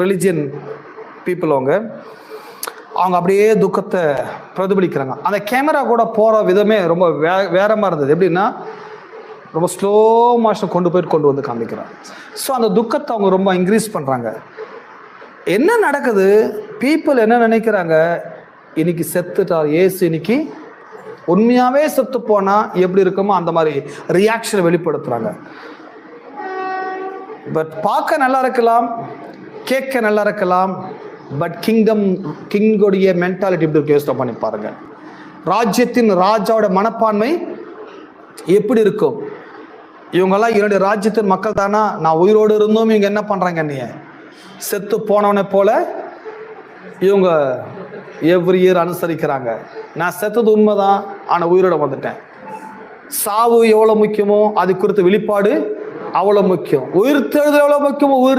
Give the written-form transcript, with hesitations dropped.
Religion people அவங்க அப்படியே துக்கத்தை பிரதிபலிக்கிறாங்க. அந்த கேமரா கூட போகிற விதமே ரொம்ப வேற மாதிரி இருந்தது. எப்படின்னா ரொம்ப ஸ்லோ மோஷன் கொண்டு வந்து காமிக்கிறாங்க. ஸோ அந்த துக்கத்தை அவங்க ரொம்ப இன்க்ரீஸ் பண்ணுறாங்க. என்ன நடக்குது? பீப்புள் என்ன நினைக்கிறாங்க, இன்னைக்கு செத்துட்டார் ஏசு, இன்னைக்கு உண்மையாகவே செத்து போனால் எப்படி இருக்குமோ அந்த மாதிரி ரியாக்ஷனை வெளிப்படுத்துகிறாங்க. பட் பார்க்க நல்லா இருக்கலாம், கேட்க நல்லா இருக்கலாம், பட் கிங்கோடைய மென்டாலிட்டி எப்படி இருக்கு யோசனை பண்ணி பாருங்க. ராஜ்யத்தின் ராஜாவோட மனப்பான்மை எப்படி இருக்கும்? இவங்கெல்லாம் என்னுடைய ராஜ்யத்தின் மக்கள் தானா, நான் உயிரோடு இருந்தும் இவங்க என்ன பண்றாங்க, நீ செத்து போனவனை போல இவங்க எவ்ரி இயர் அனுசரிக்கிறாங்க. நான் செத்தது உண்மைதான், ஆனால் உயிரோட வந்துட்டேன். சாவு எவ்வளோ முக்கியமோ அது குறித்த வெளிப்பாடு அவ்வளோ முக்கியம். உயிர் தேடுதல் எவ்வளோ முக்கியமோ உயிர்